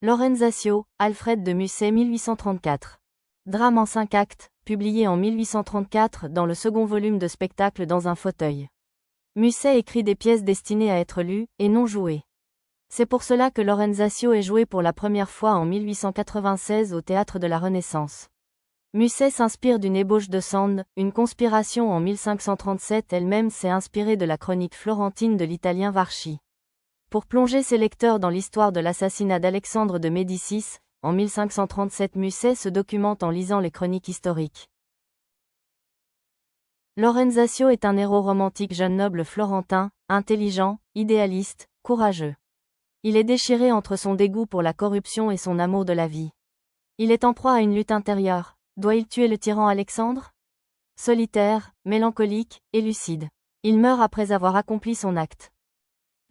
Lorenzatio, Alfred de Musset 1834. Drame en 5 actes, publié en 1834 dans le second volume de Spectacle dans un fauteuil. Musset écrit des pièces destinées à être lues, et non jouées. C'est pour cela que Lorenzatio est joué pour la première fois en 1896 au Théâtre de la Renaissance. Musset s'inspire d'une ébauche de Sand, une conspiration en 1537. Elle-même s'est inspirée de la chronique florentine de l'italien Varchi. Pour plonger ses lecteurs dans l'histoire de l'assassinat d'Alexandre de Médicis, en 1537, Musset se documente en lisant les chroniques historiques. Lorenzatio est un héros romantique jeune noble florentin, intelligent, idéaliste, courageux. Il est déchiré entre son dégoût pour la corruption et son amour de la vie. Il est en proie à une lutte intérieure. Doit-il tuer le tyran Alexandre? Solitaire, mélancolique, et lucide. Il meurt après avoir accompli son acte.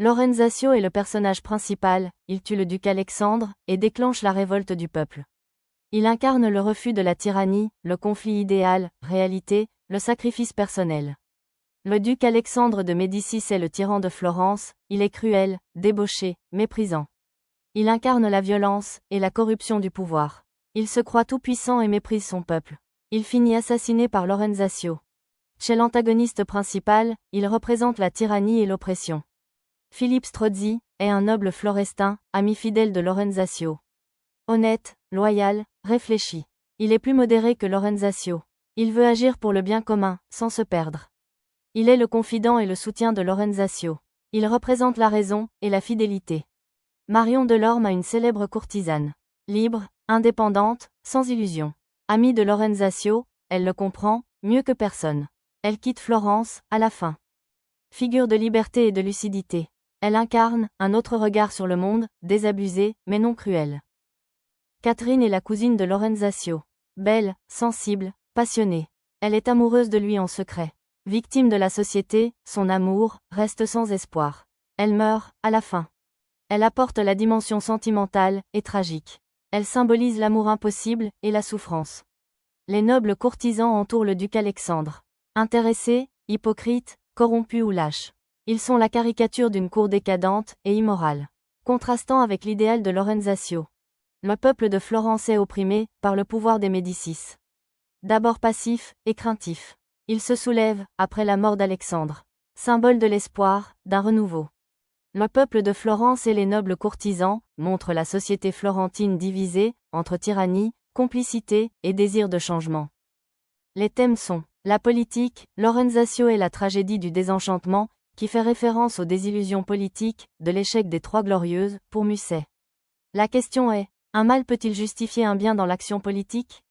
Lorenzatio est le personnage principal, il tue le duc Alexandre, et déclenche la révolte du peuple. Il incarne le refus de la tyrannie, le conflit idéal, réalité, le sacrifice personnel. Le duc Alexandre de Médicis est le tyran de Florence, il est cruel, débauché, méprisant. Il incarne la violence, et la corruption du pouvoir. Il se croit tout-puissant et méprise son peuple. Il finit assassiné par Lorenzatio. Chez l'antagoniste principal, il représente la tyrannie et l'oppression. Philippe Strozzi est un noble florestin, ami fidèle de Lorenzatio. Honnête, loyal, réfléchi. Il est plus modéré que Lorenzatio. Il veut agir pour le bien commun, sans se perdre. Il est le confident et le soutien de Lorenzatio. Il représente la raison et la fidélité. Marion Delorme a une célèbre courtisane. Libre, indépendante, sans illusion. Amie de Lorenzatio, elle le comprend, mieux que personne. Elle quitte Florence, à la fin. Figure de liberté et de lucidité. Elle incarne un autre regard sur le monde, désabusé, mais non cruel. Catherine est la cousine de Lorenzatio. Belle, sensible, passionnée. Elle est amoureuse de lui en secret. Victime de la société, son amour reste sans espoir. Elle meurt, à la fin. Elle apporte la dimension sentimentale et tragique. Elle symbolise l'amour impossible et la souffrance. Les nobles courtisans entourent le duc Alexandre. Intéressés, hypocrites, corrompus ou lâches. Ils sont la caricature d'une cour décadente et immorale. Contrastant avec l'idéal de Lorenzatio. Le peuple de Florence est opprimé par le pouvoir des Médicis. D'abord passif et craintif. Il se soulève après la mort d'Alexandre. Symbole de l'espoir, d'un renouveau. Le peuple de Florence et les nobles courtisans montrent la société florentine divisée entre tyrannie, complicité et désir de changement. Les thèmes sont la politique, Lorenzatio et la tragédie du désenchantement, qui fait référence aux désillusions politiques, de l'échec des Trois Glorieuses, pour Musset. La question est, un mal peut-il justifier un bien dans l'action politique?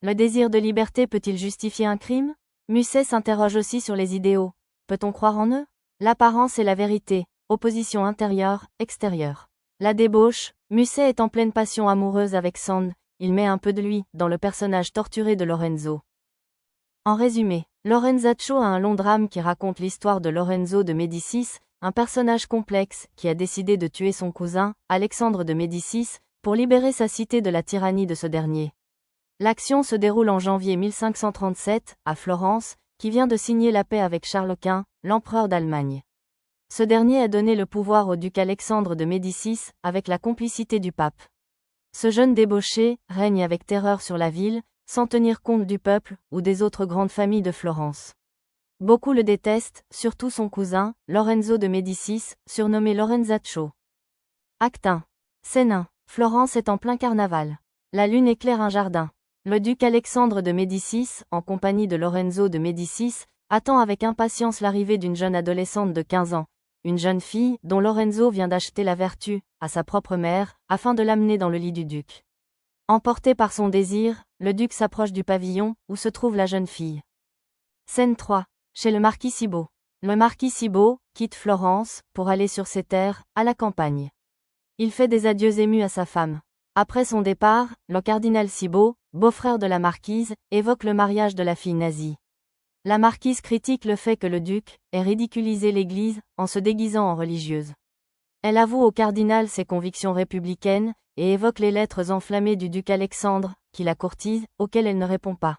Le désir de liberté peut-il justifier un crime? Musset s'interroge aussi sur les idéaux. Peut-on croire en eux? L'apparence et la vérité, opposition intérieure, extérieure. La débauche, Musset est en pleine passion amoureuse avec Sand, il met un peu de lui dans le personnage torturé de Lorenzo. En résumé, Lorenzatio a un long drame qui raconte l'histoire de Lorenzo de Médicis, un personnage complexe qui a décidé de tuer son cousin, Alexandre de Médicis, pour libérer sa cité de la tyrannie de ce dernier. L'action se déroule en janvier 1537, à Florence, qui vient de signer la paix avec Charles Quint, l'empereur d'Allemagne. Ce dernier a donné le pouvoir au duc Alexandre de Médicis, avec la complicité du pape. Ce jeune débauché règne avec terreur sur la ville, sans tenir compte du peuple ou des autres grandes familles de Florence. Beaucoup le détestent, surtout son cousin, Lorenzo de Médicis, surnommé Lorenzatio. Acte 1. Scène 1. Florence est en plein carnaval. La lune éclaire un jardin. Le duc Alexandre de Médicis, en compagnie de Lorenzo de Médicis, attend avec impatience l'arrivée d'une jeune adolescente de 15 ans, une jeune fille dont Lorenzo vient d'acheter la vertu à sa propre mère, afin de l'amener dans le lit du duc. Emporté par son désir, le duc s'approche du pavillon où se trouve la jeune fille. Scène 3. Chez le marquis Cibo. Le marquis Cibo quitte Florence pour aller sur ses terres, à la campagne. Il fait des adieux émus à sa femme. Après son départ, le cardinal Cibo, beau-frère de la marquise, évoque le mariage de la fille nazie. La marquise critique le fait que le duc ait ridiculisé l'Église en se déguisant en religieuse. Elle avoue au cardinal ses convictions républicaines et évoque les lettres enflammées du duc Alexandre, qui la courtise, auxquelles elle ne répond pas.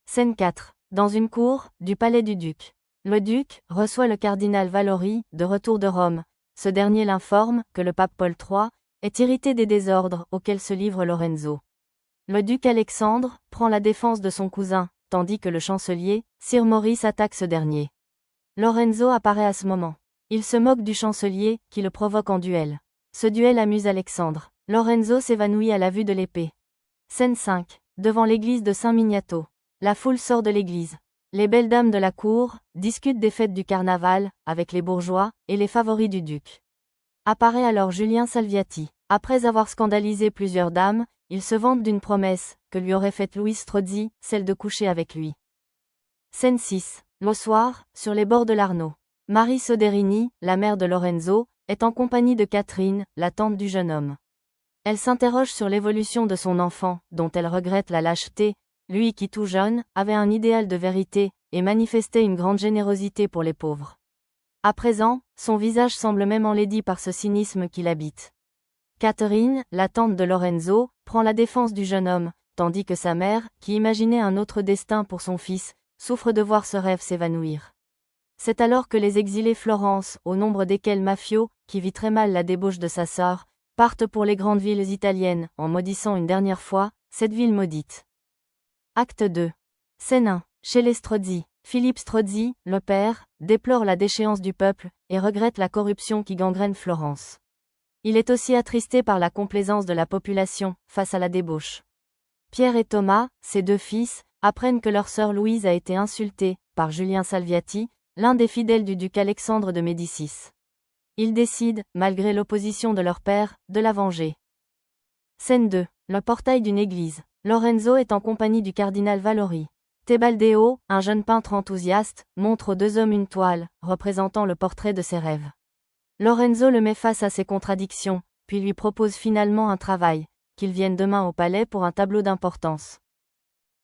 Scène 4. Dans une cour du palais du duc. Le duc reçoit le cardinal Valori, de retour de Rome. Ce dernier l'informe que le pape Paul III est irrité des désordres auxquels se livre Lorenzo. Le duc Alexandre prend la défense de son cousin, tandis que le chancelier, Sir Maurice attaque ce dernier. Lorenzo apparaît à ce moment. Il se moque du chancelier, qui le provoque en duel. Ce duel amuse Alexandre. Lorenzo s'évanouit à la vue de l'épée. Scène 5. Devant l'église de Saint-Miniato. La foule sort de l'église. Les belles dames de la cour discutent des fêtes du carnaval, avec les bourgeois et les favoris du duc. Apparaît alors Julien Salviati. Après avoir scandalisé plusieurs dames, il se vante d'une promesse que lui aurait faite Louise Strozzi, celle de coucher avec lui. Scène 6. Le soir, sur les bords de l'Arno. Marie Soderini, la mère de Lorenzo, est en compagnie de Catherine, la tante du jeune homme. Elle s'interroge sur l'évolution de son enfant, dont elle regrette la lâcheté, lui qui tout jeune, avait un idéal de vérité, et manifestait une grande générosité pour les pauvres. À présent, son visage semble même enlaidi par ce cynisme qui l'habite. Catherine, la tante de Lorenzo, prend la défense du jeune homme, tandis que sa mère, qui imaginait un autre destin pour son fils, souffre de voir ce rêve s'évanouir. C'est alors que les exilés Florence, au nombre desquels Maffio, qui vit très mal la débauche de sa sœur, partent pour les grandes villes italiennes, en maudissant une dernière fois, cette ville maudite. Acte 2. Scène 1. Chez les Strozzi. Philippe Strozzi, le père, déplore la déchéance du peuple, et regrette la corruption qui gangrène Florence. Il est aussi attristé par la complaisance de la population, face à la débauche. Pierre et Thomas, ses deux fils, apprennent que leur sœur Louise a été insultée, par Julien Salviati, l'un des fidèles du duc Alexandre de Médicis. Ils décident, malgré l'opposition de leur père, de la venger. Scène 2. Le portail d'une église. Lorenzo est en compagnie du cardinal Valori. Tebaldeo, un jeune peintre enthousiaste, montre aux deux hommes une toile, représentant le portrait de ses rêves. Lorenzo le met face à ses contradictions, puis lui propose finalement un travail, qu'ils viennent demain au palais pour un tableau d'importance.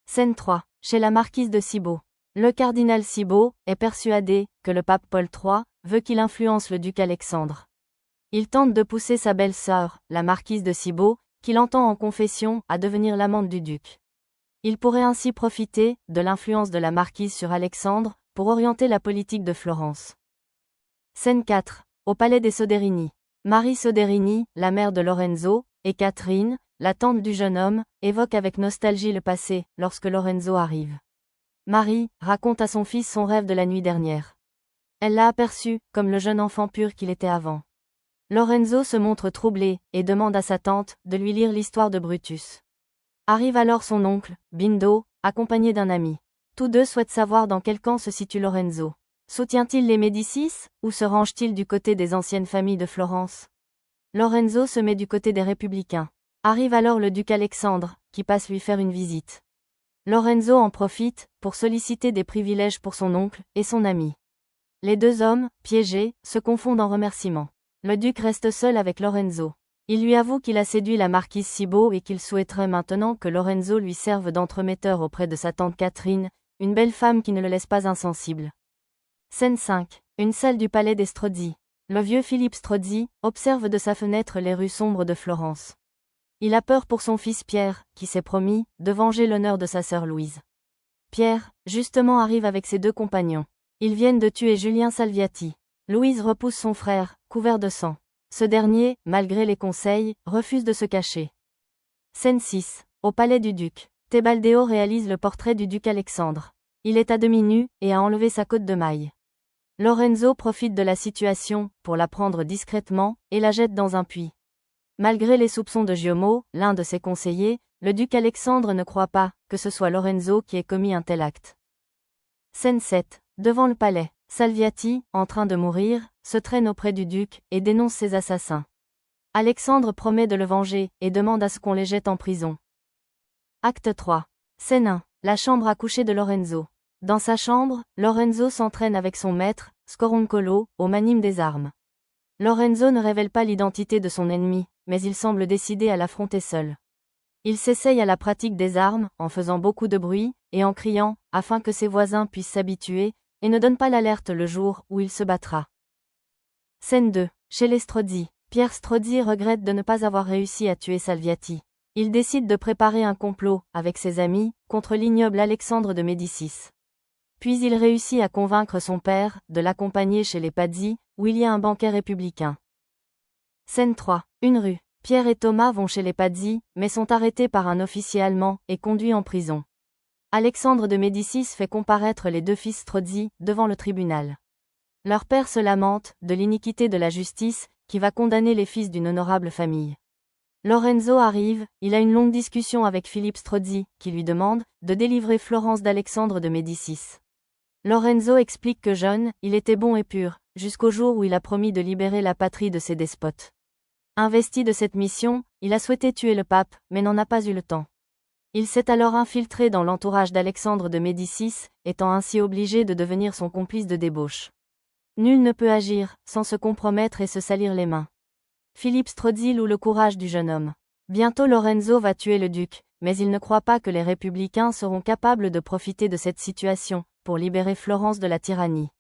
Scène 3. Chez la marquise de Cibot. Le cardinal Cibot est persuadé que le pape Paul III veut qu'il influence le duc Alexandre. Il tente de pousser sa belle-sœur, la marquise de Cibot, qu'il entend en confession, à devenir l'amante du duc. Il pourrait ainsi profiter de l'influence de la marquise sur Alexandre pour orienter la politique de Florence. Scène 4. Au palais des Soderini. Marie Soderini, la mère de Lorenzo, et Catherine, la tante du jeune homme, évoquent avec nostalgie le passé, lorsque Lorenzo arrive. Marie raconte à son fils son rêve de la nuit dernière. Elle l'a aperçu, comme le jeune enfant pur qu'il était avant. Lorenzo se montre troublé, et demande à sa tante de lui lire l'histoire de Brutus. Arrive alors son oncle, Bindo, accompagné d'un ami. Tous deux souhaitent savoir dans quel camp se situe Lorenzo. Soutient-il les Médicis, ou se range-t-il du côté des anciennes familles de Florence? Lorenzo se met du côté des républicains. Arrive alors le duc Alexandre, qui passe lui faire une visite. Lorenzo en profite, pour solliciter des privilèges pour son oncle, et son ami. Les deux hommes, piégés, se confondent en remerciements. Le duc reste seul avec Lorenzo. Il lui avoue qu'il a séduit la marquise Cibot et qu'il souhaiterait maintenant que Lorenzo lui serve d'entremetteur auprès de sa tante Catherine, une belle femme qui ne le laisse pas insensible. Scène 5. Une salle du palais des Strozzi. Le vieux Philippe Strozzi observe de sa fenêtre les rues sombres de Florence. Il a peur pour son fils Pierre, qui s'est promis de venger l'honneur de sa sœur Louise. Pierre, justement, arrive avec ses deux compagnons. Ils viennent de tuer Julien Salviati. Louise repousse son frère, couvert de sang. Ce dernier, malgré les conseils, refuse de se cacher. Scène 6. Au palais du duc. Tebaldeo réalise le portrait du duc Alexandre. Il est à demi nu, et a enlevé sa cotte de maille. Lorenzo profite de la situation, pour la prendre discrètement, et la jette dans un puits. Malgré les soupçons de Giacomo, l'un de ses conseillers, le duc Alexandre ne croit pas que ce soit Lorenzo qui ait commis un tel acte. Scène 7. Devant le palais. Salviati, en train de mourir, se traîne auprès du duc, et dénonce ses assassins. Alexandre promet de le venger, et demande à ce qu'on les jette en prison. Acte 3. Scène 1. La chambre à coucher de Lorenzo. Dans sa chambre, Lorenzo s'entraîne avec son maître, Scoruncolo, au manime des armes. Lorenzo ne révèle pas l'identité de son ennemi, mais il semble décidé à l'affronter seul. Il s'essaye à la pratique des armes, en faisant beaucoup de bruit, et en criant, afin que ses voisins puissent s'habituer, et ne donne pas l'alerte le jour où il se battra. Scène 2. Chez les Strozzi. Pierre Strozzi regrette de ne pas avoir réussi à tuer Salviati. Il décide de préparer un complot, avec ses amis, contre l'ignoble Alexandre de Médicis. Puis il réussit à convaincre son père, de l'accompagner chez les Pazzi, où il y a un banquet républicain. Scène 3. Une rue. Pierre et Thomas vont chez les Pazzi, mais sont arrêtés par un officier allemand et conduits en prison. Alexandre de Médicis fait comparaître les deux fils Strozzi devant le tribunal. Leur père se lamente de l'iniquité de la justice, qui va condamner les fils d'une honorable famille. Lorenzo arrive, il a une longue discussion avec Philippe Strozzi, qui lui demande de délivrer Florence d'Alexandre de Médicis. Lorenzo explique que jeune, il était bon et pur, jusqu'au jour où il a promis de libérer la patrie de ses despotes. Investi de cette mission, il a souhaité tuer le pape, mais n'en a pas eu le temps. Il s'est alors infiltré dans l'entourage d'Alexandre de Médicis, étant ainsi obligé de devenir son complice de débauche. Nul ne peut agir, sans se compromettre et se salir les mains. Philippe Strozzi loue le courage du jeune homme. Bientôt Lorenzo va tuer le duc, mais il ne croit pas que les républicains seront capables de profiter de cette situation, pour libérer Florence de la tyrannie.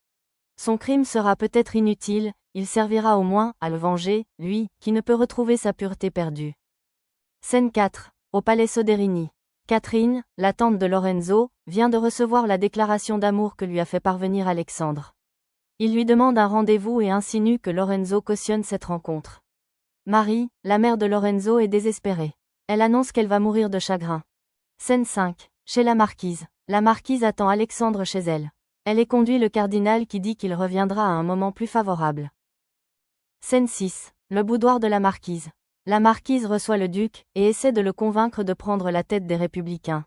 Son crime sera peut-être inutile, il servira au moins à le venger, lui, qui ne peut retrouver sa pureté perdue. Scène 4. Au palais Soderini. Catherine, la tante de Lorenzo, vient de recevoir la déclaration d'amour que lui a fait parvenir Alexandre. Il lui demande un rendez-vous et insinue que Lorenzo cautionne cette rencontre. Marie, la mère de Lorenzo, est désespérée. Elle annonce qu'elle va mourir de chagrin. Scène 5. Chez la marquise. La marquise attend Alexandre chez elle. Elle y conduit le cardinal qui dit qu'il reviendra à un moment plus favorable. Scène 6. Le boudoir de la marquise. La marquise reçoit le duc, et essaie de le convaincre de prendre la tête des républicains.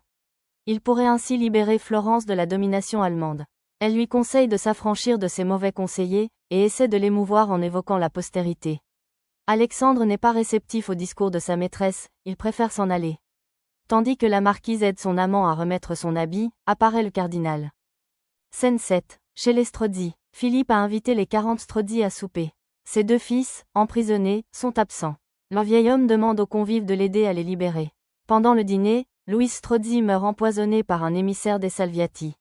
Il pourrait ainsi libérer Florence de la domination allemande. Elle lui conseille de s'affranchir de ses mauvais conseillers, et essaie de l'émouvoir en évoquant la postérité. Alexandre n'est pas réceptif au discours de sa maîtresse, il préfère s'en aller. Tandis que la marquise aide son amant à remettre son habit, apparaît le cardinal. Scène 7. Chez les Strozzi. Philippe a invité les 40 Strozzi à souper. Ses deux fils, emprisonnés, sont absents. Le vieil homme demande aux convives de l'aider à les libérer. Pendant le dîner, Louis Strozzi meurt empoisonné par un émissaire des Salviati.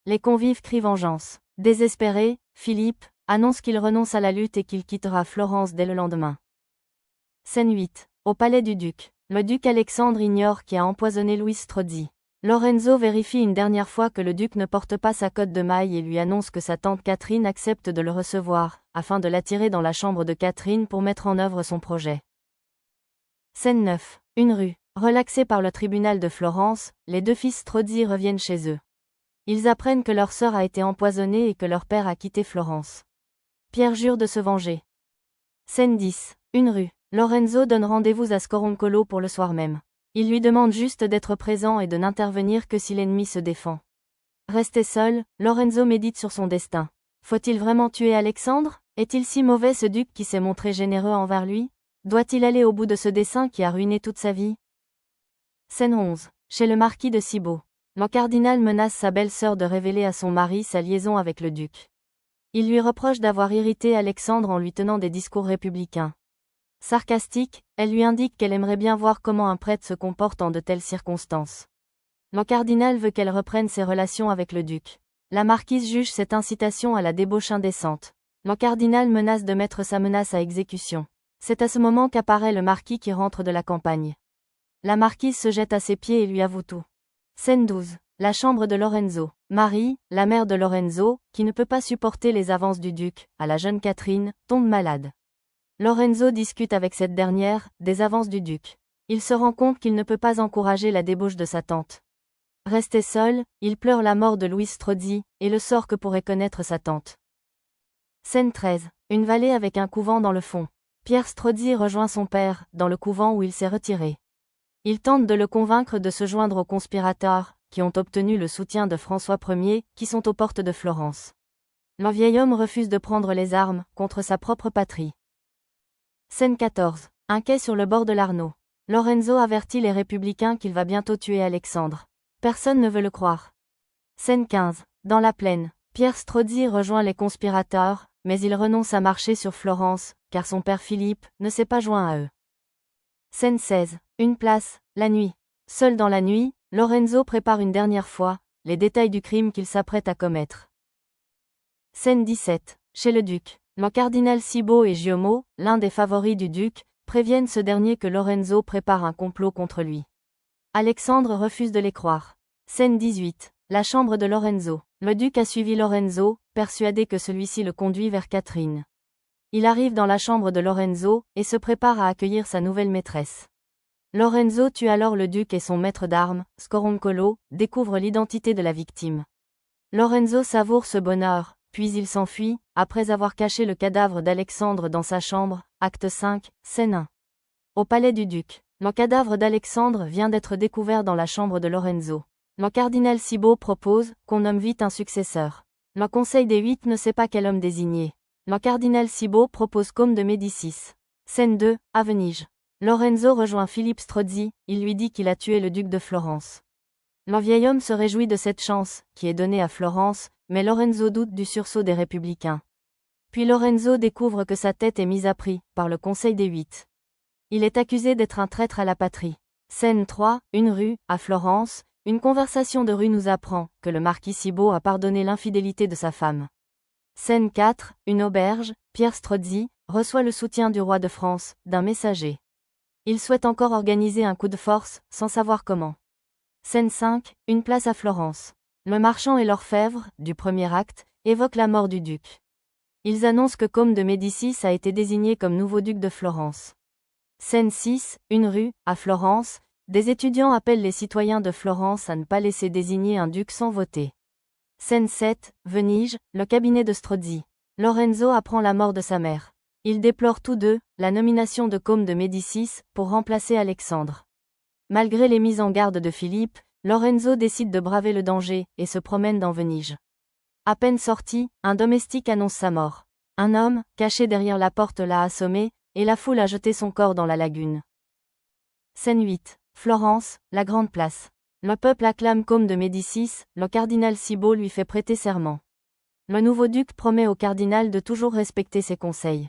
Les convives crient vengeance. Désespéré, Philippe annonce qu'il renonce à la lutte et qu'il quittera Florence dès le lendemain. Scène 8. Au palais du duc. Le duc Alexandre ignore qui a empoisonné Louis Strozzi. Lorenzo vérifie une dernière fois que le duc ne porte pas sa cotte de maille et lui annonce que sa tante Catherine accepte de le recevoir, afin de l'attirer dans la chambre de Catherine pour mettre en œuvre son projet. Scène 9. Une rue. Relaxés par le tribunal de Florence, les deux fils Strozzi reviennent chez eux. Ils apprennent que leur sœur a été empoisonnée et que leur père a quitté Florence. Pierre jure de se venger. Scène 10. Une rue. Lorenzo donne rendez-vous à Scoruncolo pour le soir même. Il lui demande juste d'être présent et de n'intervenir que si l'ennemi se défend. Resté seul, Lorenzo médite sur son destin. Faut-il vraiment tuer Alexandre? Est-il si mauvais ce duc qui s'est montré généreux envers lui? Doit-il aller au bout de ce dessein qui a ruiné toute sa vie? Scène 11. Chez le marquis de Cibot. Le cardinal menace sa belle-sœur de révéler à son mari sa liaison avec le duc. Il lui reproche d'avoir irrité Alexandre en lui tenant des discours républicains. Sarcastique, elle lui indique qu'elle aimerait bien voir comment un prêtre se comporte en de telles circonstances. Le cardinal veut qu'elle reprenne ses relations avec le duc. La marquise juge cette incitation à la débauche indécente. Le cardinal menace de mettre sa menace à exécution. C'est à ce moment qu'apparaît le marquis qui rentre de la campagne. La marquise se jette à ses pieds et lui avoue tout. Scène 12. La chambre de Lorenzo. Marie, la mère de Lorenzo, qui ne peut pas supporter les avances du duc, à la jeune Catherine, tombe malade. Lorenzo discute avec cette dernière des avances du duc. Il se rend compte qu'il ne peut pas encourager la débauche de sa tante. Resté seul, il pleure la mort de Louis Strozzi, et le sort que pourrait connaître sa tante. Scène 13. Une vallée avec un couvent dans le fond. Pierre Strozzi rejoint son père, dans le couvent où il s'est retiré. Il tente de le convaincre de se joindre aux conspirateurs, qui ont obtenu le soutien de François Ier, qui sont aux portes de Florence. Le vieil homme refuse de prendre les armes, contre sa propre patrie. Scène 14. Un quai sur le bord de l'Arno. Lorenzo avertit les républicains qu'il va bientôt tuer Alexandre. Personne ne veut le croire. Scène 15. Dans la plaine. Pierre Strozzi rejoint les conspirateurs, mais il renonce à marcher sur Florence, car son père Philippe ne s'est pas joint à eux. Scène 16. Une place, la nuit. Seul dans la nuit, Lorenzo prépare une dernière fois les détails du crime qu'il s'apprête à commettre. Scène 17. Chez le duc. Le cardinal Cibot et Giacomo, l'un des favoris du duc, préviennent ce dernier que Lorenzo prépare un complot contre lui. Alexandre refuse de les croire. Scène 18. La chambre de Lorenzo. Le duc a suivi Lorenzo, persuadé que celui-ci le conduit vers Catherine. Il arrive dans la chambre de Lorenzo, et se prépare à accueillir sa nouvelle maîtresse. Lorenzo tue alors le duc et son maître d'armes, Scoruncolo, découvre l'identité de la victime. Lorenzo savoure ce bonheur, puis il s'enfuit, après avoir caché le cadavre d'Alexandre dans sa chambre, acte 5, scène 1. Au palais du duc, le cadavre d'Alexandre vient d'être découvert dans la chambre de Lorenzo. Le cardinal Cibo propose qu'on nomme vite un successeur. Le conseil des 8 ne sait pas quel homme désigner. Le cardinal Cibo propose Côme de Médicis. Scène 2, à Venise. Lorenzo rejoint Philippe Strozzi, il lui dit qu'il a tué le duc de Florence. Le vieil homme se réjouit de cette chance, qui est donnée à Florence, mais Lorenzo doute du sursaut des républicains. Puis Lorenzo découvre que sa tête est mise à prix, par le conseil des 8. Il est accusé d'être un traître à la patrie. Scène 3, une rue, à Florence, une conversation de rue nous apprend que le marquis Cibo a pardonné l'infidélité de sa femme. Scène 4, une auberge, Pierre Strozzi reçoit le soutien du roi de France, d'un messager. Il souhaite encore organiser un coup de force, sans savoir comment. Scène 5, une place à Florence. Le marchand et l'orfèvre, du premier acte, évoquent la mort du duc. Ils annoncent que Côme de Médicis a été désigné comme nouveau duc de Florence. Scène 6, une rue, à Florence, des étudiants appellent les citoyens de Florence à ne pas laisser désigner un duc sans voter. Scène 7, Venise, le cabinet de Strozzi. Lorenzo apprend la mort de sa mère. Ils déplorent tous deux la nomination de Côme de Médicis pour remplacer Alexandre. Malgré les mises en garde de Philippe, Lorenzo décide de braver le danger et se promène dans Venise. À peine sorti, un domestique annonce sa mort. Un homme, caché derrière la porte l'a assommé, et la foule a jeté son corps dans la lagune. Scène 8. Florence, la grande place. Le peuple acclame Côme de Médicis, le cardinal Cibo lui fait prêter serment. Le nouveau duc promet au cardinal de toujours respecter ses conseils.